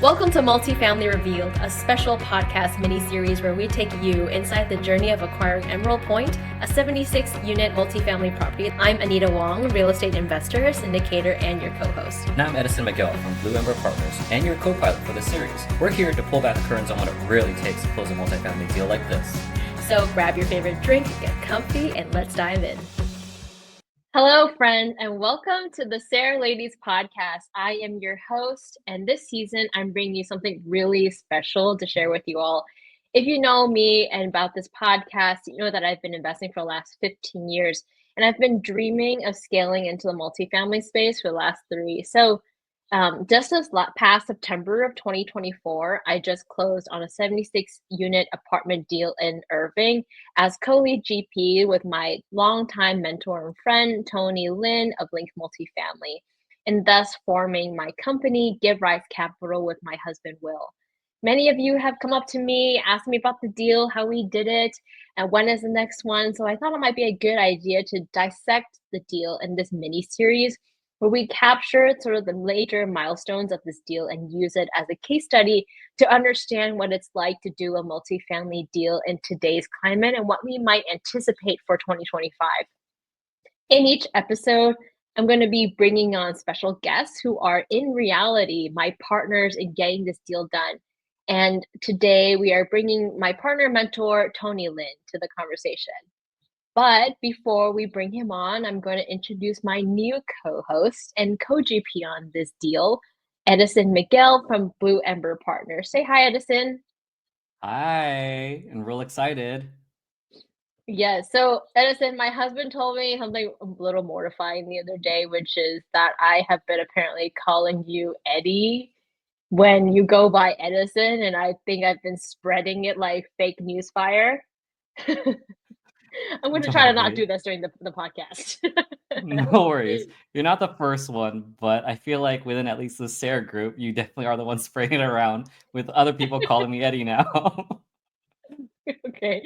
Welcome to Multifamily Revealed, a special podcast mini-series where we take you inside the journey of acquiring Emerald Point, a 76-unit multifamily property. I'm Anita Wong, real estate investor, syndicator, and your co-host. And I'm Edison Miguel from Blue Ember Partners and your co-pilot for this series. We're here to pull back the curtains on what it really takes to close a multifamily deal like this. So grab your favorite drink, get comfy, and let's dive in. Hello, friends, and welcome to the SARE Ladies podcast. I am your host, and this season I'm bringing you something really special to share with you all. If you know me and about this podcast, you know that I've been investing for the last 15 years, and I've been dreaming of scaling into the multifamily space for the last 3. So just this past September of 2024, I just closed on a 76-unit apartment deal in Irving as co-lead GP with my longtime mentor and friend, Tony Lin of Link Multifamily, and thus forming my company, Give Rise Capital, with my husband, Will. Many of you have come up to me, asked me about the deal, how we did it, and when is the next one. So I thought it might be a good idea to dissect the deal in this mini series where we capture sort of the major milestones of this deal and use it as a case study to understand what it's like to do a multifamily deal in today's climate and what we might anticipate for 2025. In each episode, I'm going to be bringing on special guests who are in reality my partners in getting this deal done. And today we are bringing my partner mentor, Tony Lin, to the conversation. But before we bring him on, I'm going to introduce my new co-host and co-GP on this deal, Edison Miguel from Blue Ember Partners. Say hi, Edison. Hi, and real excited. Yeah, so Edison, my husband told me something a little mortifying the other day, which is that I have been apparently calling you Eddie when you go by Edison, and I think I've been spreading it like fake news fire. I'm going to Don't try to not worry. do this during the podcast. No worries. You're not the first one, but I feel like within at least the SARE group, you definitely are the one spraying it around with other people calling me Eddie now. Okay,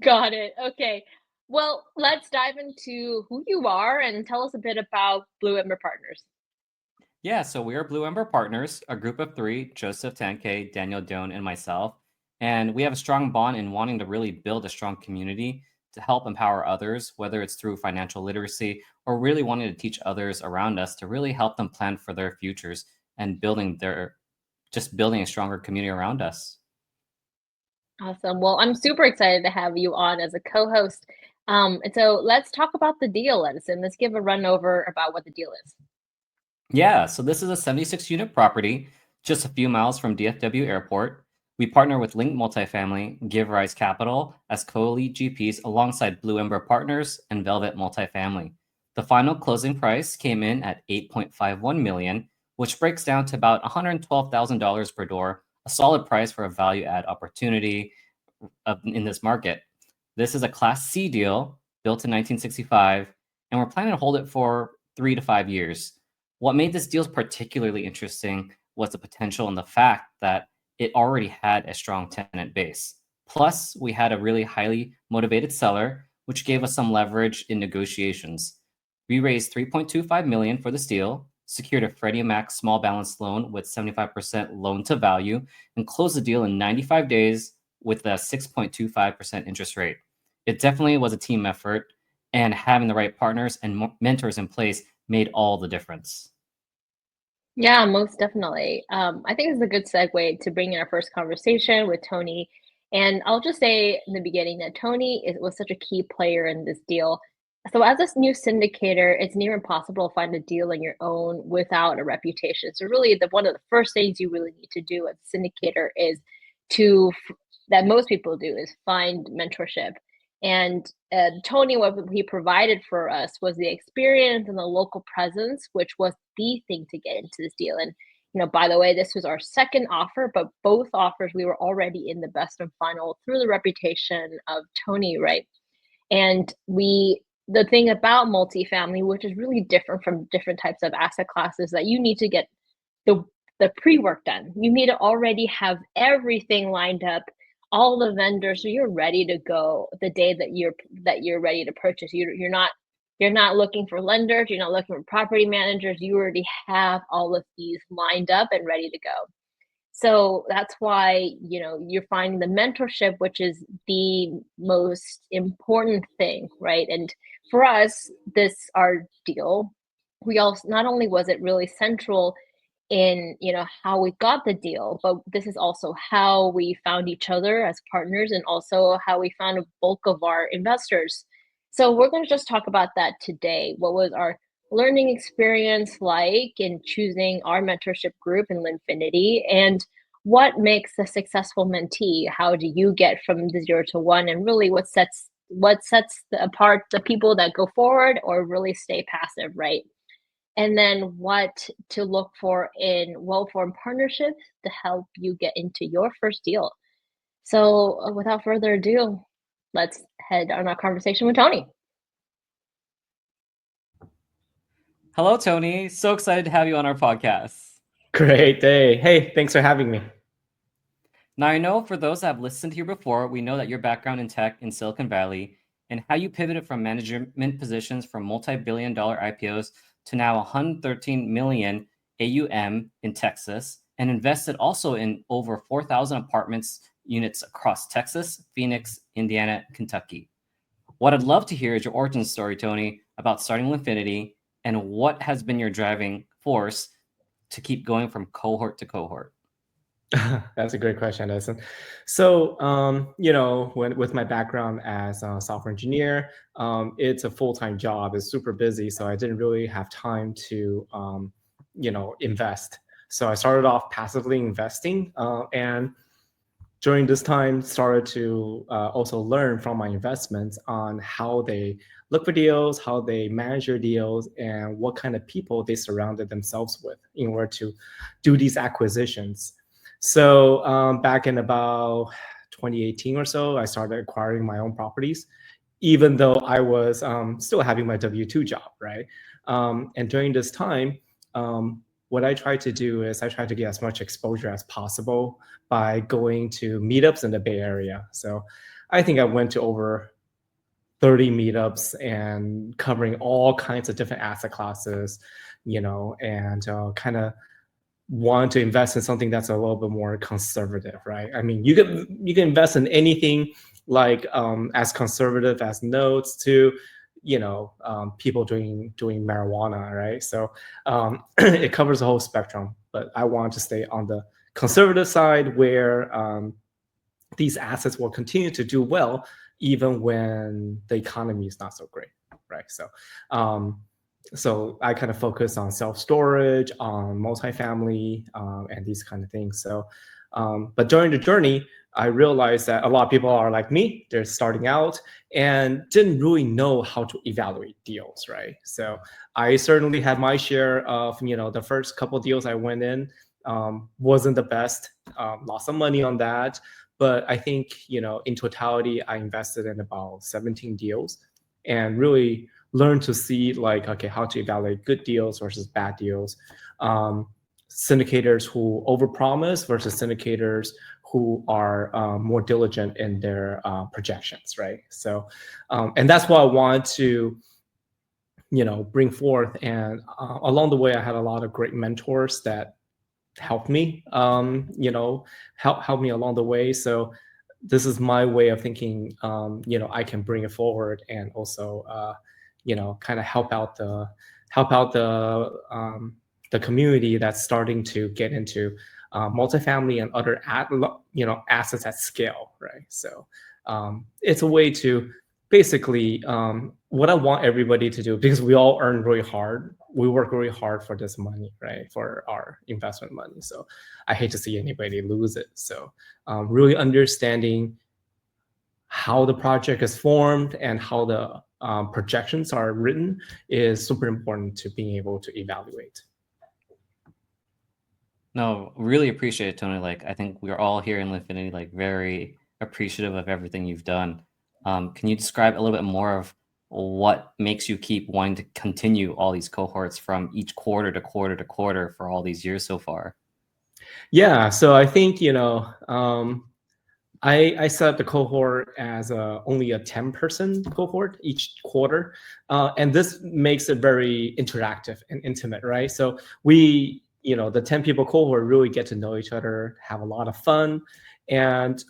got it. Okay, well, let's dive into who you are and tell us a bit about Blue Ember Partners. Yeah, so we are Blue Ember Partners, a group of 3, Joseph Tanke, Daniel Doan, and myself. And we have a strong bond in wanting to really build a strong community to help empower others, whether it's through financial literacy or really wanting to teach others around us to really help them plan for their futures and building a stronger community around us. Awesome. Well, I'm super excited to have you on as a co-host. And so let's talk about the deal, Edison. Let's give a run over about what the deal is. Yeah, so this is a 76-unit property just a few miles from DFW Airport. We partner with Link Multifamily, Give Rise Capital as co-lead GPs alongside Blue Ember Partners and Velvet Multifamily. The final closing price came in at $8.51 million, which breaks down to about $112,000 per door, a solid price for a value add opportunity in this market. This is a Class C deal built in 1965, and we're planning to hold it for 3 to 5 years. What made this deal particularly interesting was the potential and the fact that it already had a strong tenant base. Plus, we had a really highly motivated seller, which gave us some leverage in negotiations. We raised $3.25 million for this deal, secured a Freddie Mac small balance loan with 75% loan to value, and closed the deal in 95 days with a 6.25% interest rate. It definitely was a team effort, and having the right partners and mentors in place made all the difference. Yeah, most definitely. I think this is a good segue to bring in our first conversation with Tony. And I'll just say in the beginning that was such a key player in this deal. So as a new syndicator, it's near impossible to find a deal on your own without a reputation. So really, one of the first things you really need to do as a syndicator is that most people do is find mentorship. And Tony, what he provided for us was the experience and the local presence, which was the thing to get into this deal. And, by the way, this was our second offer, but both offers we were already in the best and final through the reputation of Tony, right? And the thing about multifamily, which is really different from different types of asset classes, that you need to get the pre-work done. You need to already have everything lined up, all the vendors, so you're ready to go the day that you're ready to purchase. You're not looking for lenders, you're not looking for property managers. You already have all of these lined up and ready to go. So that's why, you're finding the mentorship, which is the most important thing, right? And for us, our deal, we also, not only was it really central in, how we got the deal, but this is also how we found each other as partners and also how we found a bulk of our investors. So we're going to just talk about that today. What was our learning experience like in choosing our mentorship group in Linfinity, and what makes a successful mentee? How do you get from the 0 to 1, and really what sets apart the people that go forward or really stay passive, right? And then what to look for in well-formed partnerships to help you get into your first deal. So, without further ado, let's head on our conversation with Tony. Hello, Tony. So excited to have you on our podcast. Great day. Hey, thanks for having me. Now, I know for those that have listened here before, we know that your background in tech in Silicon Valley and how you pivoted from management positions from multi-billion-dollar IPOs to now 113 million AUM in Texas, and invested also in over 4,000 apartments units across Texas, Phoenix, Indiana, Kentucky. What I'd love to hear is your origin story, Tony, about starting Linfinity and what has been your driving force to keep going from cohort to cohort. That's a great question, Edison. So, with my background as a software engineer, it's a full-time job. It's super busy, so I didn't really have time to, invest. So I started off passively investing, and during this time started to also learn from my investments on how they look for deals, how they manage their deals, and what kind of people they surrounded themselves with in order to do these acquisitions. So back in about 2018 or so, I started acquiring my own properties, even though I was still having my W-2 job, right? And during this time, what I tried to do is I tried to get as much exposure as possible by going to meetups in the Bay Area. So I think I went to over 30 meetups and covering all kinds of different asset classes, and kind of want to invest in something that's a little bit more conservative, right? I mean, you can invest in anything like as conservative as notes to people doing marijuana, right? So it covers the whole spectrum, but I want to stay on the conservative side where these assets will continue to do well even when the economy is not so great, right? So I kind of focus on self-storage, on multifamily, and these kind of things. So, but during the journey, I realized that a lot of people are like me, they're starting out and didn't really know how to evaluate deals, right? So I certainly had my share of, the first couple of deals I went in wasn't the best, lost some money on that. But I think, in totality, I invested in about 17 deals and really learned to see like, okay, how to evaluate good deals versus bad deals. Syndicators who overpromise versus syndicators who are more diligent in their projections, right? So, and that's what I want to, bring forth. And along the way, I had a lot of great mentors that helped me, help me along the way. So this is my way of thinking, I can bring it forward and also, kind of help out the community that's starting to get into multifamily and other assets at scale, right? So it's a way to basically what I want everybody to do, because we all earn really hard. We work really hard for this money, right? For our investment money. So I hate to see anybody lose it. So really understanding how the project is formed and how the projections are written is super important to being able to evaluate. No, really appreciate it, Tony. Like, I think we're all here in Linfinity, like, very appreciative of everything you've done. Can you describe a little bit more of what makes you keep wanting to continue all these cohorts from each quarter to quarter to quarter for all these years so far? Yeah, so I think, I set up the cohort as only a 10-person cohort each quarter. And this makes it very interactive and intimate, right? So we the 10 people cohort really get to know each other, have a lot of fun, and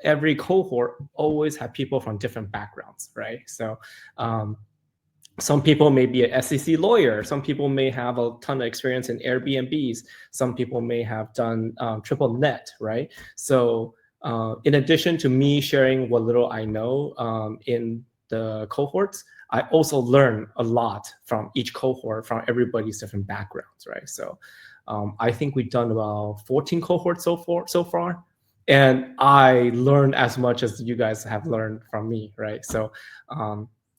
every cohort always have people from different backgrounds, right? So some people may be an SEC lawyer. Some people may have a ton of experience in Airbnbs. Some people may have done triple net, right? So in addition to me sharing what little I know in the cohorts, I also learn a lot from each cohort, from everybody's different backgrounds, right? So I think we've done about 14 cohorts so far. And I learned as much as you guys have learned from me, right? So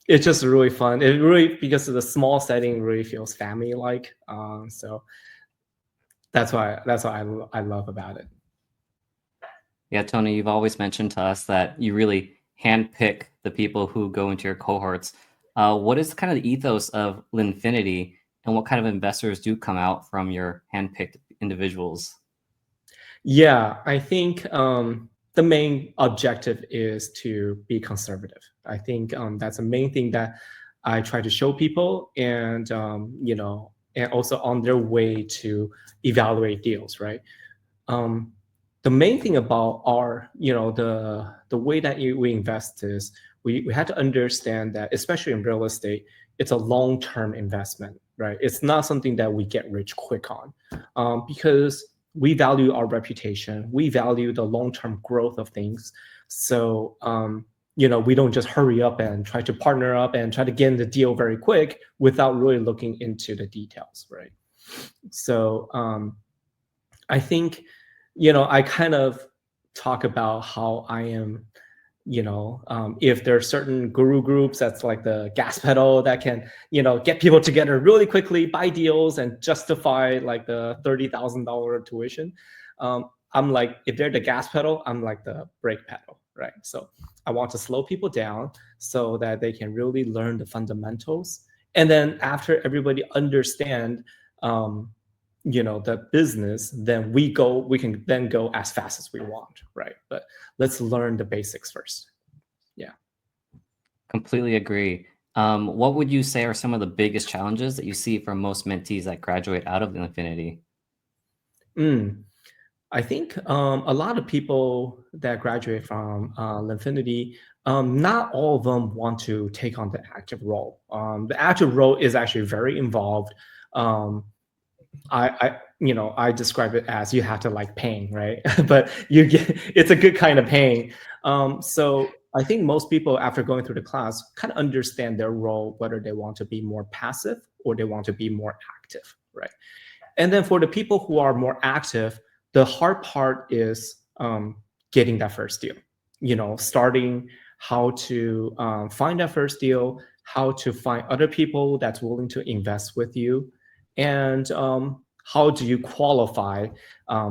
it's just really fun. It really, because of the small setting, really feels family-like. So that's why I love about it. Yeah, Tony, you've always mentioned to us that you really handpick the people who go into your cohorts. What is kind of the ethos of Linfinity, and what kind of investors do come out from your handpicked individuals? Yeah, I think the main objective is to be conservative. I think that's the main thing that I try to show people, and and also on their way to evaluate deals, right? The main thing about our, the way that we invest is we had to understand that, especially in real estate, it's a long-term investment, right? It's not something that we get rich quick on, because we value our reputation, we value the long-term growth of things. So we don't just hurry up and try to partner up and try to get in the deal very quick without really looking into the details, right? So I think I kind of talk about how I am, if there are certain guru groups that's like the gas pedal that can, get people together really quickly, buy deals, and justify like the $30,000 tuition. I'm like, if they're the gas pedal, I'm like the brake pedal, right? So I want to slow people down so that they can really learn the fundamentals. And then after everybody understand, the business, then we can then go as fast as we want, right? But let's learn the basics first. Yeah. Completely agree. What would you say are some of the biggest challenges that you see from most mentees that graduate out of Linfinity? I think a lot of people that graduate from Linfinity, not all of them want to take on the active role. The active role is actually very involved. I describe it as you have to like pain, right? But it's a good kind of pain. So I think most people, after going through the class, kind of understand their role, whether they want to be more passive or they want to be more active, right? And then for the people who are more active, the hard part is getting that first deal. Starting how to find that first deal, how to find other people that's willing to invest with you, and how do you qualify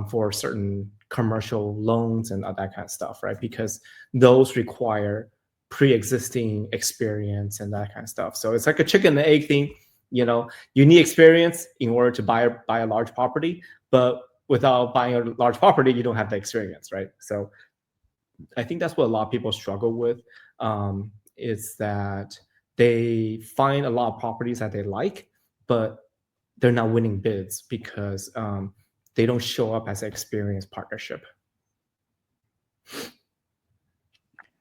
for certain commercial loans and all that kind of stuff, right? Because those require pre-existing experience and that kind of stuff. So it's like a chicken and egg thing. You need experience in order to buy a large property, but without buying a large property, you don't have the experience, right? So I think that's what a lot of people struggle with, is that they find a lot of properties that they like, but they're not winning bids because they don't show up as an experienced partnership.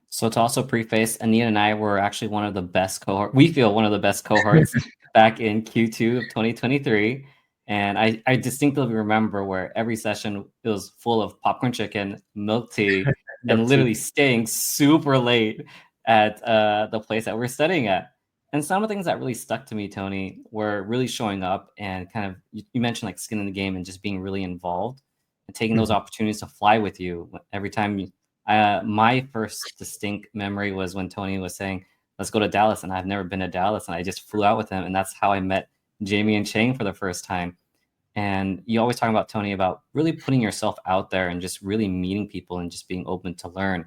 So to also preface, Anita and I were actually one of the best cohort. We feel one of the best cohorts back in Q2 of 2023. And I distinctly remember where every session it was full of popcorn chicken, milk tea, and literally staying super late at the place that we're studying at. And some of the things that really stuck to me, Tony, were really showing up and kind of, you mentioned like skin in the game and just being really involved and taking those opportunities to fly with you every time you. My first distinct memory was when Tony was saying, let's go to Dallas. And I've never been to Dallas. And I just flew out with him. And that's how I met Jamie and Chang for the first time. And you always talk about, Tony, about really putting yourself out there and just really meeting people and just being open to learn.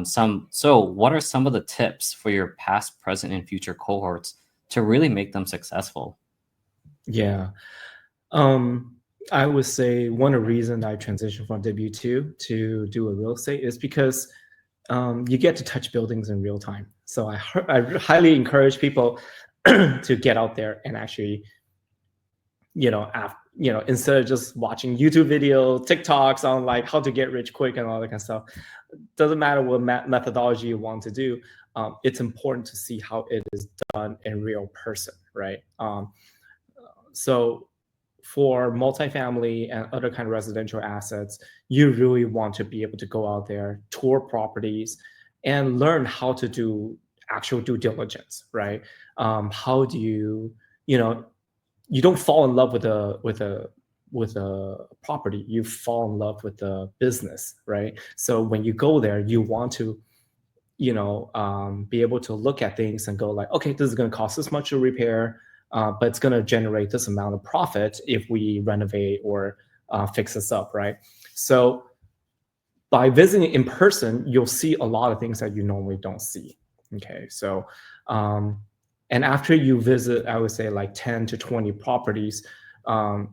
So what are some of the tips for your past, present, and future cohorts to really make them successful? Yeah. I would say one of the reasons I transitioned from W2 to do a real estate is because you get to touch buildings in real time. So I highly encourage people to get out there and actually, instead of just watching YouTube videos, TikToks on like how to get rich quick and all that kind of stuff, doesn't matter what methodology you want to do. It's important to see how it is done in real person, right? So for multifamily and other kind of residential assets, you really want to be able to go out there, tour properties, and learn how to do actual due diligence, right? How do you don't fall in love with a property, you fall in love with the business, right? So when you go there, you want to be able to look at things and go like, okay, this is going to cost this much to repair, but it's going to generate this amount of profit if we renovate or fix this up, right? So by visiting in person, you'll see a lot of things that you normally don't see. Okay, so and after you visit, I would say like 10 to 20 properties,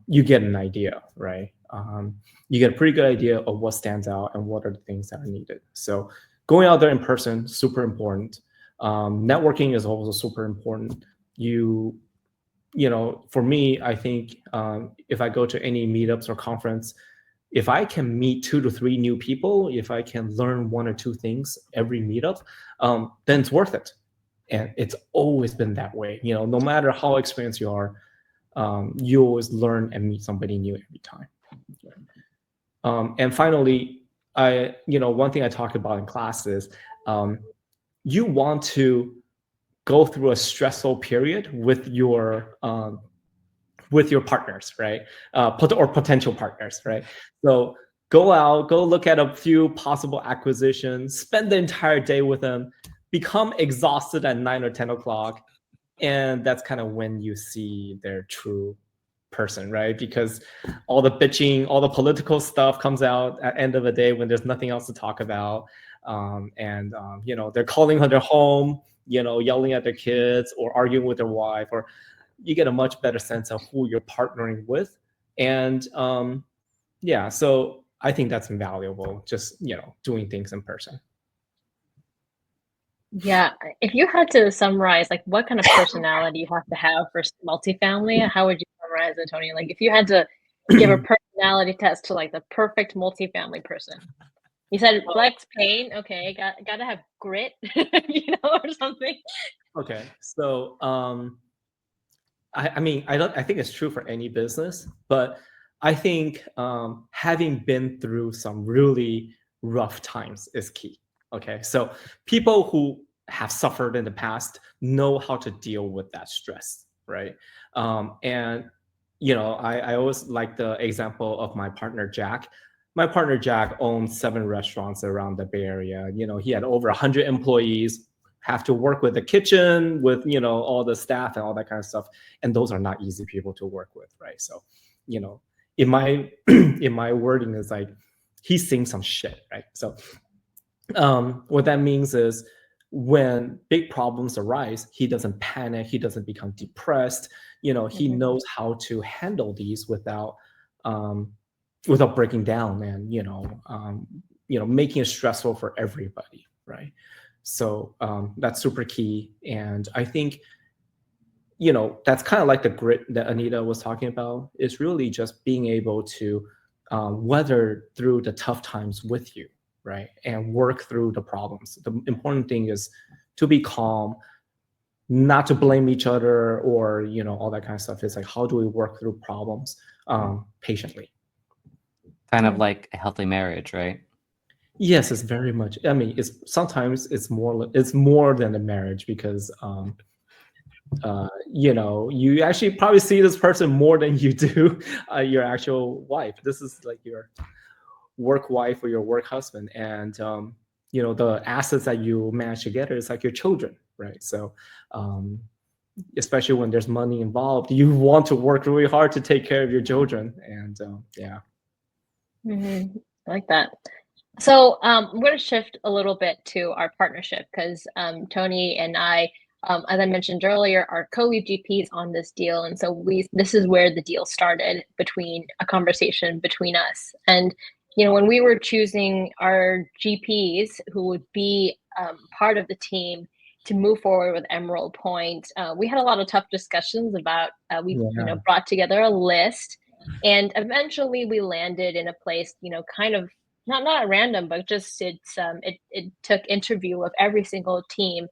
you get an idea, right? You get a pretty good idea of what stands out and what are the things that are needed. So going out there in person, super important. Networking is also super important. For me, I think if I go to any meetups or conference, if I can meet 2 to 3 new people, if I can learn 1 or 2 things every meetup, then it's worth it. And it's always been that way. No matter how experienced you are, you always learn and meet somebody new every time. And finally, one thing I talk about in class is you want to go through a stressful period with your partners, right? Or potential partners, right? So go out, go look at a few possible acquisitions, spend the entire day with them, become exhausted at 9 or 10 o'clock. And that's kind of when you see their true person, right? Because all the bitching, all the political stuff comes out at the end of the day when there's nothing else to talk about. They're calling their home, yelling at their kids or arguing with their wife, or you get a much better sense of who you're partnering with. And so I think that's invaluable, just, doing things in person. Yeah, if you had to summarize, like, what kind of personality you have to have for multifamily, how would you summarize it, Tony? Like, if you had to give a personality test to like the perfect multifamily person, you said flex pain. Okay, gotta have grit, or something. Okay, so I mean, I think it's true for any business, but I think having been through some really rough times is key. Okay, so people who have suffered in the past know how to deal with that stress, right? I always like the example of my partner Jack. My partner Jack owns 7 restaurants around the Bay Area. He had over 100 employees, have to work with the kitchen, with all the staff and all that kind of stuff, and those are not easy people to work with, right? So, in my in my wording is like he's seeing some shit, right? So what that means is when big problems arise, he doesn't panic, he doesn't become depressed. He knows how to handle these without breaking down and making it stressful for everybody, right? So that's super key. And I think that's kind of like the grit that Anita was talking about. It's really just being able to weather through the tough times with you, right? And work through the problems. The important thing is to be calm, not to blame each other or, all that kind of stuff. It's like, how do we work through problems patiently? Kind of like a healthy marriage, right? Yes, it's very much. I mean, sometimes it's more than a marriage because, you actually probably see this person more than you do your actual wife. This is like your work wife or your work husband, and the assets that you manage together is like your children, right? So especially when there's money involved, you want to work really hard to take care of your children. And yeah. I like that. So I'm going to shift a little bit to our partnership because Tony and I, as I mentioned earlier, are co-lead GPs on this deal. And so this is where the deal started, between a conversation between us. And when we were choosing our GPs who would be part of the team, to move forward with Emerald Point, we had a lot of tough discussions about, we Yeah. brought together a list, and eventually we landed in a place, kind of not at random, but just it took interview of every single team,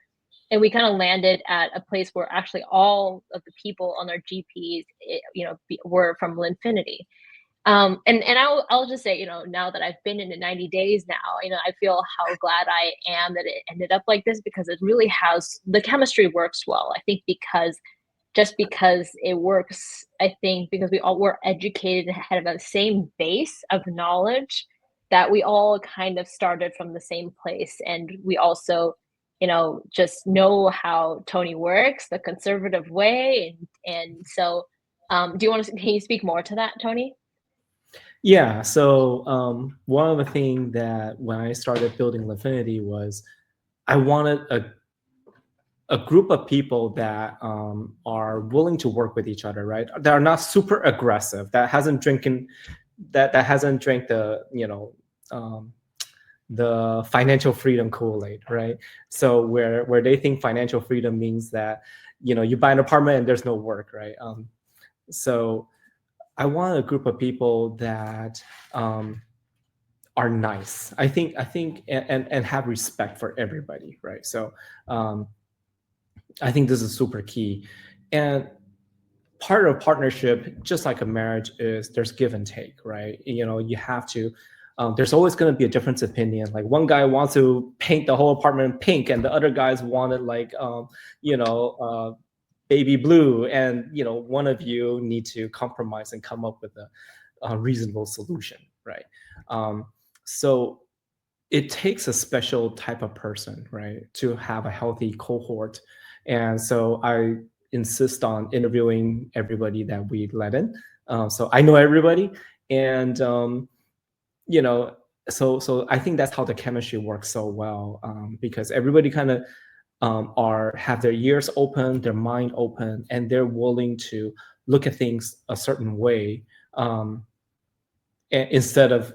and we kind of landed at a place where actually all of the people on our GPs, were from Linfinity. And I'll just say, now that I've been in it 90 days now, I feel how glad I am that it ended up like this, because it really the chemistry works well. I think because it works, I think because we all were educated and had the same base of knowledge, that we all kind of started from the same place. And we also, just know how Tony works, the conservative way. And so, can you speak more to that, Tony? Yeah. So one of the things that when I started building Linfinity was I wanted a group of people that are willing to work with each other, right? That are not super aggressive, that hasn't drank the financial freedom Kool-Aid, right? So where they think financial freedom means that you buy an apartment and there's no work, right? So I want a group of people that are nice. I think and have respect for everybody, right? So I think this is super key. And part of partnership, just like a marriage, is there's give and take, right? You have to. There's always going to be a difference of opinion. Like one guy wants to paint the whole apartment pink, and the other guys wanted baby blue, and one of you need to compromise and come up with a reasonable solution, right? So it takes a special type of person, right, to have a healthy cohort. And so I insist on interviewing everybody that we let in. So I know everybody, and so I think that's how the chemistry works so well, because everybody kind of have their ears open, their mind open, and they're willing to look at things a certain way, instead of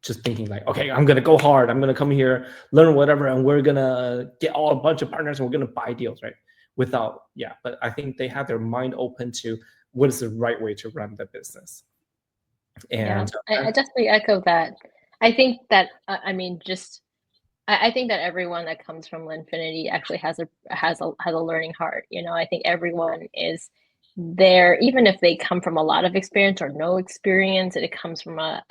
just thinking like, okay, I'm gonna go hard, I'm gonna come here, learn whatever, and we're gonna get a bunch of partners and we're gonna buy deals, right? But I think they have their mind open to what is the right way to run the business. And I definitely echo that. I think that I think that everyone that comes from Linfinity actually has a learning heart. I think everyone is there, even if they come from a lot of experience or no experience. It comes from a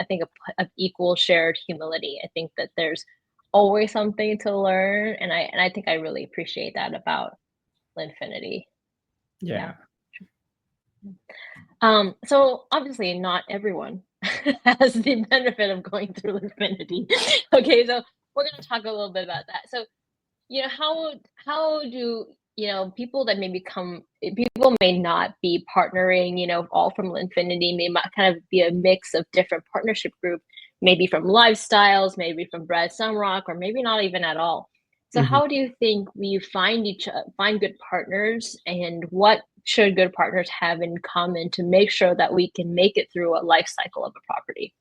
equal shared humility. I think that there's always something to learn, and I think I really appreciate that about Linfinity. yeah. So obviously not everyone has the benefit of going through Linfinity. Okay, so we're going to talk a little bit about that. So, how do people that people may not be partnering, all from Linfinity, may kind of be a mix of different partnership group, maybe from lifestyles, maybe from Bread Sunrock, or maybe not even at all. So how do you think we find good partners, and what should good partners have in common to make sure that we can make it through a life cycle of a property?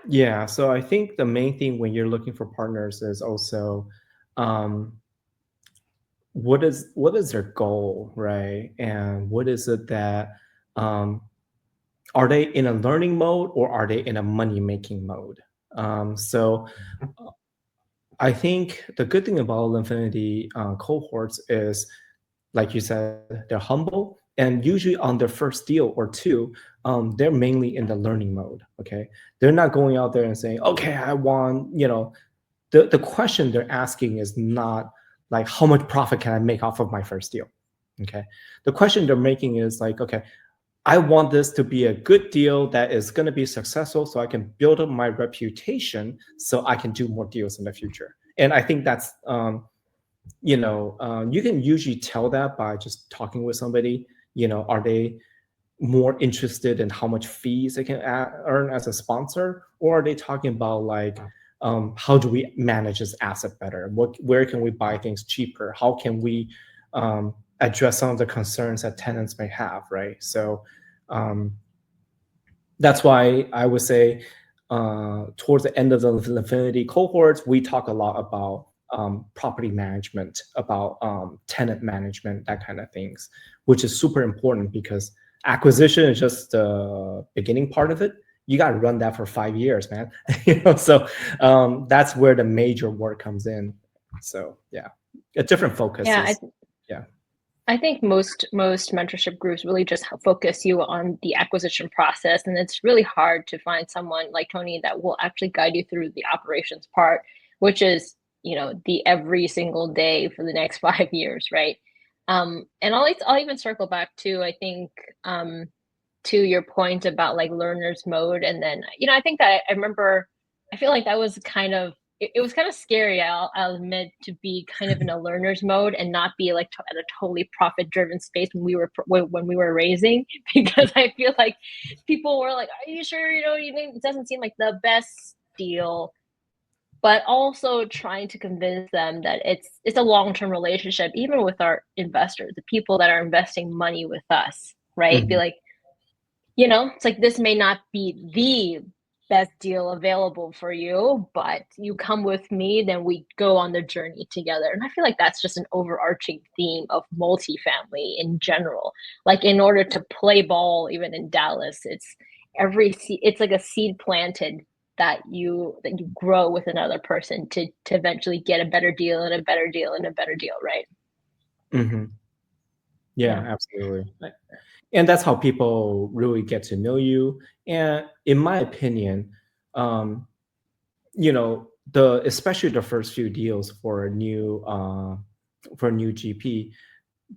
Yeah, so I think the main thing when you're looking for partners is also what is their goal, right? And what is it that are they in a learning mode or are they in a money making mode? So I think the good thing about Linfinity cohorts is, like you said, they're humble, and usually on their first deal or two, they're mainly in the learning mode. Okay, they're not going out there and saying, "Okay, I want," the question they're asking is not like, "How much profit can I make off of my first deal?" Okay, the question they're making is like, "Okay, I want this to be a good deal that is going to be successful, so I can build up my reputation, so I can do more deals in the future." And I think that's you can usually tell that by just talking with somebody. Are they more interested in how much fees they can earn as a sponsor, or are they talking about like, how do we manage this asset better? Where can we buy things cheaper? How can we address some of the concerns that tenants may have, right? So that's why I would say towards the end of the Linfinity cohorts, we talk a lot about property management, about tenant management, that kind of things, which is super important because acquisition is just the beginning part of it. You got to run that for 5 years, man. So that's where the major work comes in. So yeah, a different focus. Yeah, Yeah. I think most mentorship groups really just focus you on the acquisition process, and it's really hard to find someone like Tony that will actually guide you through the operations part, which is the every single day for the next 5 years, right? And I'll even circle back to, I think, to your point about like learner's mode, and then I think that I remember, I feel like that was kind of it was kind of scary. I'll admit, to be kind of in a learner's mode and not be like at a totally profit driven space when we were raising, because I feel like people were like, "Are you sure? It doesn't seem like the best deal." But also trying to convince them that it's a long-term relationship, even with our investors, the people that are investing money with us, right? Be like, it's like, this may not be the best deal available for you, but you come with me, then we go on the journey together. And I feel like that's just an overarching theme of multifamily in general. Like, in order to play ball, even in Dallas, it's like a seed planted that you grow with another person to eventually get a better deal and a better deal and a better deal, right? Yeah, absolutely. And that's how people really get to know you. And in my opinion, especially the first few deals for a new GP,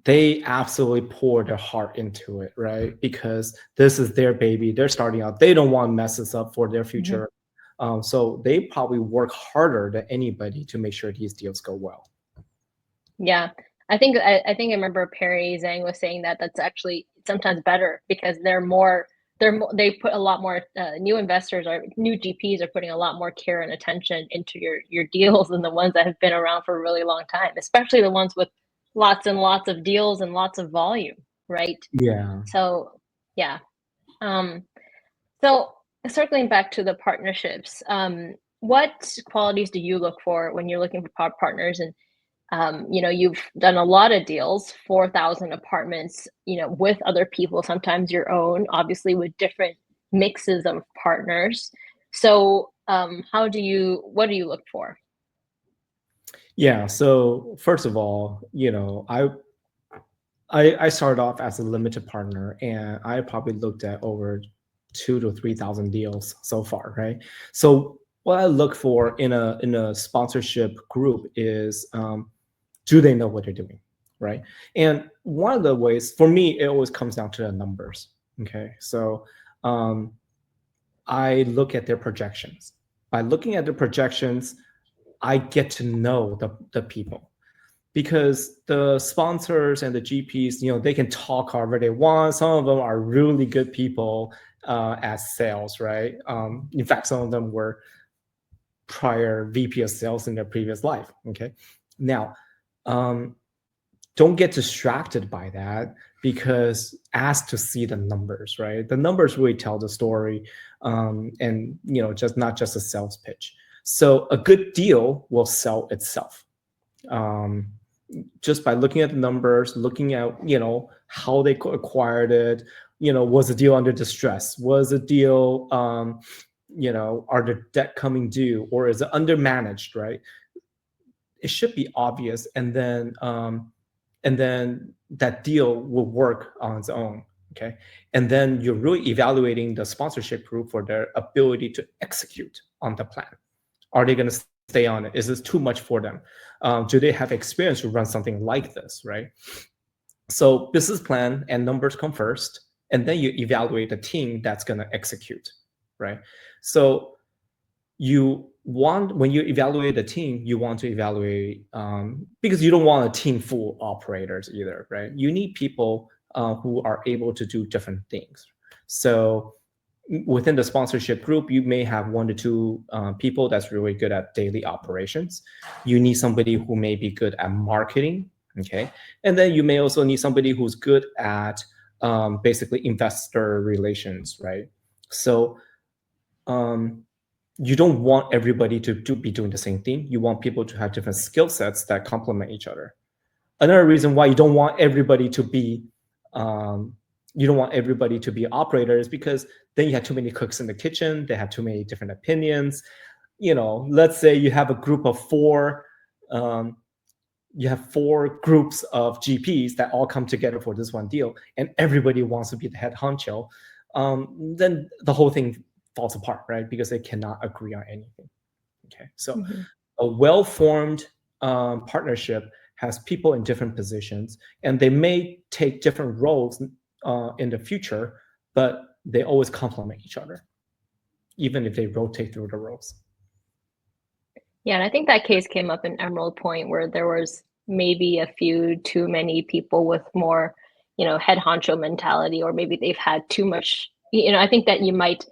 they absolutely pour their heart into it, right? Because this is their baby. They're starting out. They don't want to mess this up for their future. So they probably work harder than anybody to make sure these deals go well. Yeah. I think I remember Perry Zhang was saying that that's actually sometimes better, because they put a lot more, new investors or new GPs are putting a lot more care and attention into your deals than the ones that have been around for a really long time, especially the ones with lots and lots of deals and lots of volume, right? Yeah. So yeah. So circling back to the partnerships, what qualities do you look for when you're looking for partners? And you've done a lot of deals, 4,000 apartments, with other people, sometimes your own, obviously with different mixes of partners. So what do you look for? Yeah. So first of all, I started off as a limited partner, and I probably looked at over 2,000 to 3,000 deals so far, right? So what I look for in a sponsorship group is, do they know what they're doing, right? And one of the ways, for me, it always comes down to the numbers. Okay, so I look at their projections. By looking at the projections, I get to know the people, because the sponsors and the GPs, they can talk however they want. Some of them are really good people at sales, right? In fact, some of them were prior VP of sales in their previous life. Okay, now don't get distracted by that, because ask to see the numbers, right? The numbers really tell the story, and just not just a sales pitch. So a good deal will sell itself. Just by looking at the numbers, looking at how they acquired it, was the deal under distress, was the deal are the debt coming due, or is it undermanaged, right? It should be obvious, and then that deal will work on its own. Okay, and then you're really evaluating the sponsorship group for their ability to execute on the plan. Are they going to stay on it? Is this too much for them? Do they have experience to run something like this, right? So business plan and numbers come first, and then you evaluate the team that's going to execute, right? So when you evaluate the team, you want to evaluate, because you don't want a team full of operators either, right? You need people who are able to do different things. So within the sponsorship group, you may have 1 to 2 people that's really good at daily operations. You need somebody who may be good at marketing, okay? And then you may also need somebody who's good at basically investor relations, right? So you don't want everybody to be doing the same thing. You want people to have different skill sets that complement each other. Another reason why you don't want everybody to be operators, because then you have too many cooks in the kitchen. They have too many different opinions. Let's say you have a group of four. You have 4 groups of GPs that all come together for this one deal, and everybody wants to be the head honcho. Then the whole thing falls apart, right? Because they cannot agree on anything. Okay, so a well-formed partnership has people in different positions, and they may take different roles in the future, but they always complement each other, even if they rotate through the roles. Yeah, and I think that case came up in Emerald Point where there was maybe a few too many people with more, head honcho mentality, or maybe they've had too much. I think that you might,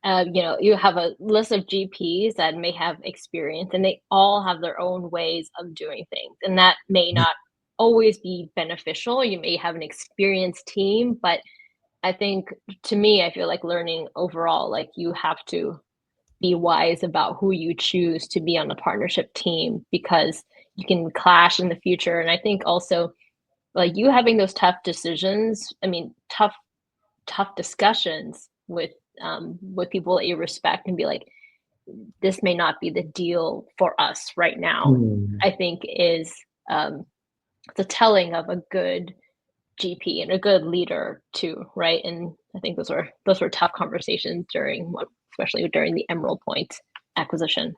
you have a list of GPs that may have experience, and they all have their own ways of doing things, and that may not always be beneficial. You may have an experienced team, but I think, to me, I feel like learning overall, like, you have to be wise about who you choose to be on the partnership team, because you can clash in the future. And I think also, like, you having those tough decisions, tough discussions with people that you respect, and be like, this may not be the deal for us right now, I think is the telling of a good GP and a good leader too, right? And I think those were tough conversations especially during the Emerald Point acquisition.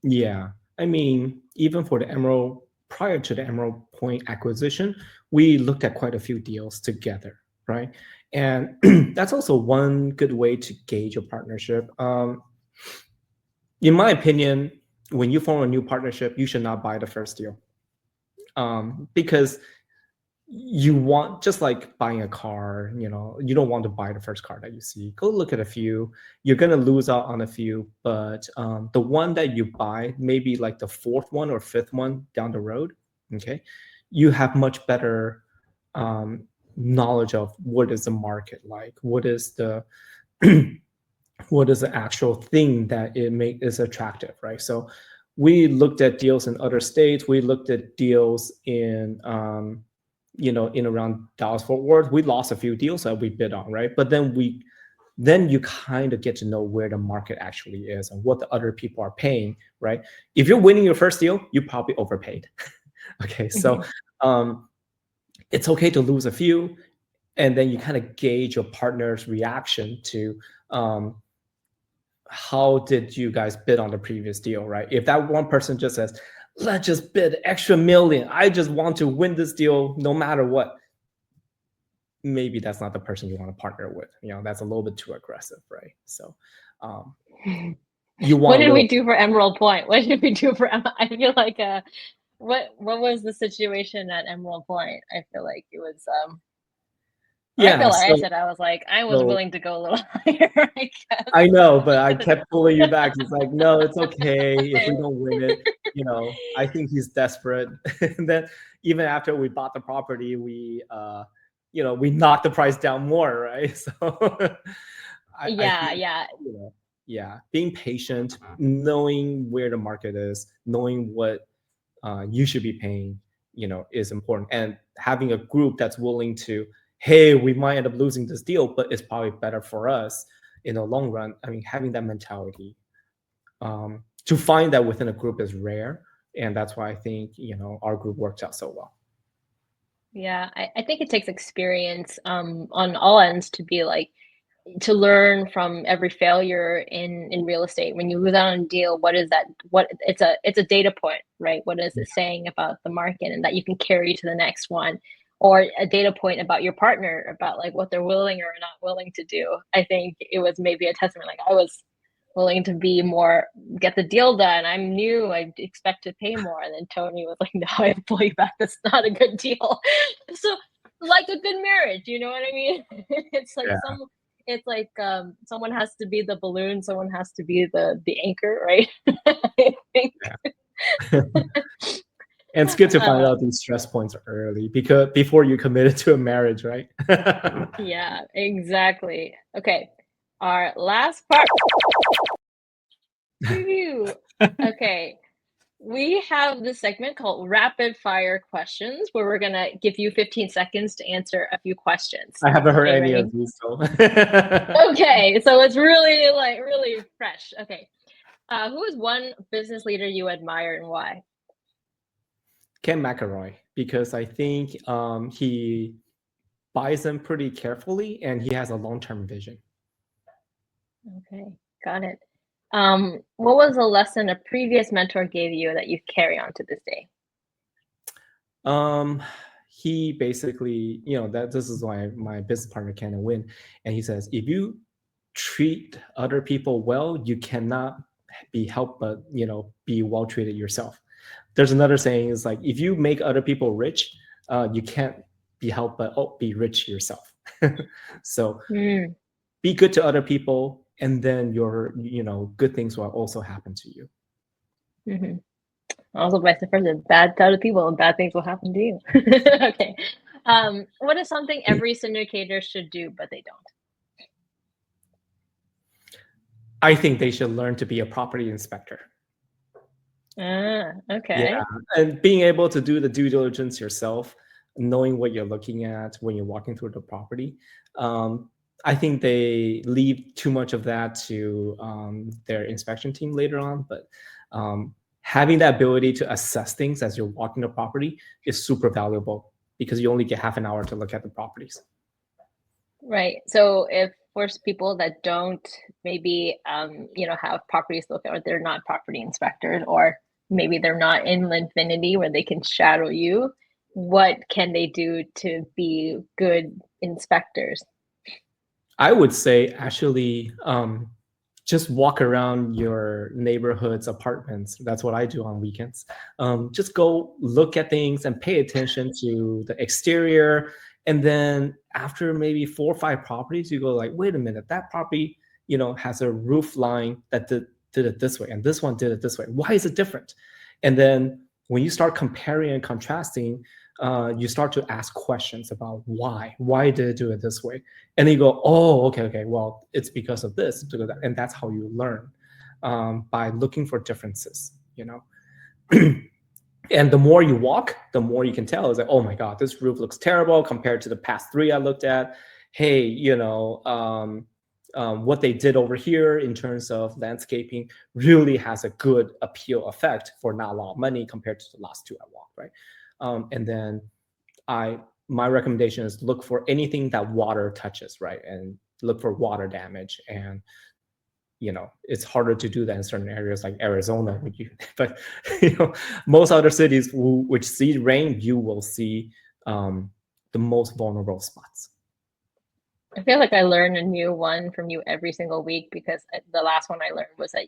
Yeah, even for prior to the Emerald Point acquisition, we looked at quite a few deals together, right? And that's also one good way to gauge a partnership. In my opinion, when you form a new partnership, you should not buy the first deal, because you want, just like buying a car, you don't want to buy the first car that you see. Go look at a few. You're going to lose out on a few, but the one that you buy, maybe like the 4th one or 5th one down the road, okay, you have much better knowledge of what is the market like, what is the what is the actual thing that is attractive, right? So we looked at deals in other states. We looked at deals in in around Dallas-Fort Worth. We lost a few deals that we bid on, right? But then you kind of get to know where the market actually is and what the other people are paying, right? If you're winning your first deal, you probably overpaid. Okay, so it's okay to lose a few, and then you kind of gauge your partner's reaction to how did you guys bid on the previous deal, right? If that one person just says, let's just bid extra $1 million, I just want to win this deal no matter what, maybe that's not the person you want to partner with. That's a little bit too aggressive, right? So what did we do for Emerald Point? What did we do for I feel like what was the situation at Emerald Point? I feel like it was I was willing to go a little higher, I guess. I know, but I kept pulling you back. It's like, no, it's okay if we don't win it. I think he's desperate. And then even after we bought the property, we knocked the price down more, right? So being patient, knowing where the market is, knowing what you should be paying, is important. And having a group that's willing to, hey, we might end up losing this deal, but it's probably better for us in the long run. Having that mentality, to find that within a group is rare. And that's why I think, our group worked out so well. Yeah, I think it takes experience on all ends to learn from every failure in real estate. When you lose out on a deal, what is that? It's a data point, right? What is it saying about the market, and that you can carry to the next one, or a data point about your partner, about like what they're willing or not willing to do. I think it was maybe a testament. Like, I was willing to get the deal done. I'm new, I expect to pay more. And then Tony was like, no, I pull you back. That's not a good deal. So, like a good marriage, you know what I mean? It's like someone has to be the balloon, someone has to be the anchor, right? I think. And it's good to find out these stress points early, because before you committed to a marriage, right? Yeah, exactly. Okay, our last part. we have this segment called Rapid Fire Questions, where we're going to give you 15 seconds to answer a few questions. I haven't heard Okay, any ready? of these, so. Okay, so it's really fresh. Okay. Who is one business leader you admire and why? Ken McElroy, because I think he buys them pretty carefully and he has a long-term vision. Okay, got it. What was a lesson a previous mentor gave you that you carry on to this day? He basically, that this is why my business partner Ken Win, and he says, if you treat other people well, you cannot be helped but be well treated yourself. There's another saying is like, if you make other people rich, you can't be helped but be rich yourself. So be good to other people, and then your good things will also happen to you. Mm-hmm. Also vice versa, bad to other people and bad things will happen to you. Okay. What is something every syndicator should do but they don't? I think they should learn to be a property inspector. Okay. Yeah, and being able to do the due diligence yourself, knowing what you're looking at when you're walking through the property. I think they leave too much of that to their inspection team later on, but having that ability to assess things as you're walking the property is super valuable because you only get half an hour to look at the properties. Right. So if for people that don't maybe have properties to look at, or they're not property inspectors, or maybe they're not in Linfinity where they can shadow you, what can they do to be good inspectors? I would say actually just walk around your neighborhood's apartments. That's what I do on weekends. Just go look at things and pay attention to the exterior. And then after maybe 4 or 5 properties, you go like, wait a minute, that property, has a roof line that did it this way, and this one did it this way. Why is it different? And then when you start comparing and contrasting, you start to ask questions about why. Why did it do it this way? And then you go, oh, okay. Well, it's because of this, because of that. And that's how you learn by looking for differences. And the more you walk, the more you can tell. It's like, oh my God, this roof looks terrible compared to the past 3 I looked at. Hey, what they did over here in terms of landscaping really has a good appeal effect for not a lot of money compared to the last 2 I walked, right? And then my recommendation is look for anything that water touches, right? And look for water damage. And it's harder to do that in certain areas like Arizona, but most other cities which see rain, you will see the most vulnerable spots. I feel like I learn a new one from you every single week, because the last one I learned was that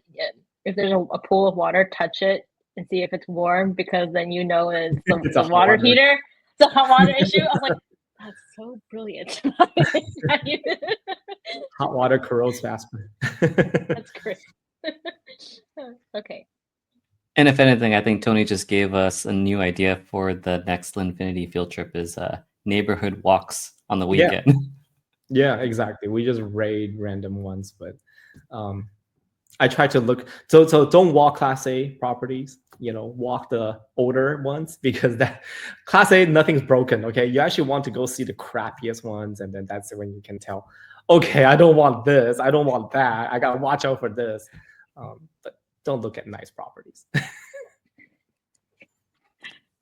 if there's a pool of water, touch it and see if it's warm, because then it's the water heater. It's a hot water issue. I was like, that's so brilliant. Hot water corrodes faster. That's great. Okay. And if anything, I think Tony just gave us a new idea for the next Linfinity field trip is neighborhood walks on the weekend. Yeah, exactly. We just raid random ones, but I try to look. So don't walk Class A properties. Walk the older ones, because that Class A, nothing's broken. Okay, you actually want to go see the crappiest ones, and then that's when you can tell. Okay, I don't want this. I don't want that. I gotta watch out for this. But don't look at nice properties.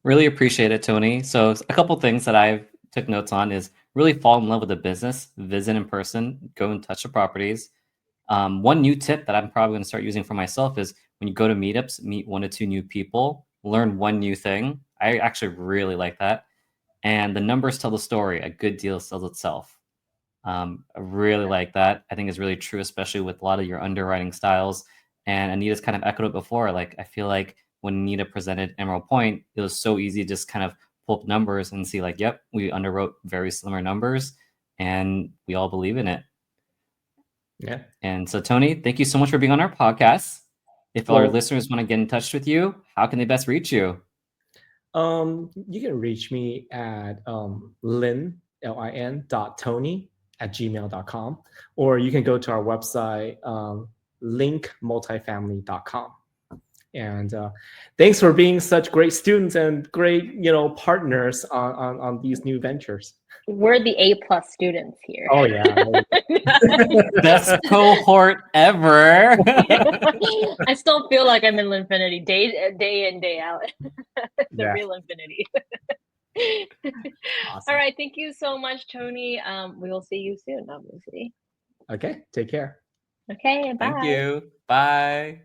Really appreciate it, Tony. So a couple things that I've took notes on is really fall in love with the business, visit in person, go and touch the properties. One new tip that I'm probably going to start using for myself is when you go to meetups, meet 1 to 2 new people, learn one new thing. I actually really like that. And the numbers tell the story. A good deal sells itself. I really like that. I think it's really true, especially with a lot of your underwriting styles. And Anita's kind of echoed it before. Like, I feel like when Anita presented Emerald Point, it was so easy to just kind of pull up numbers and see like, yep, we underwrote very similar numbers and we all believe in it. Yeah. And so, Tony, thank you so much for being on our podcast. If our listeners want to get in touch with you, how can they best reach you? You can reach me at lin.tony@gmail.com, or you can go to our website, linkmultifamily.com. And thanks for being such great students and great, partners on these new ventures. We're the A+ students here. Oh yeah. Best cohort ever. I still feel like I'm in Linfinity day in, day out. The Yeah. real Infinity. Awesome. All right. Thank you so much, Tony. We will see you soon, obviously. Okay. Take care. Okay. Bye. Thank you. Bye.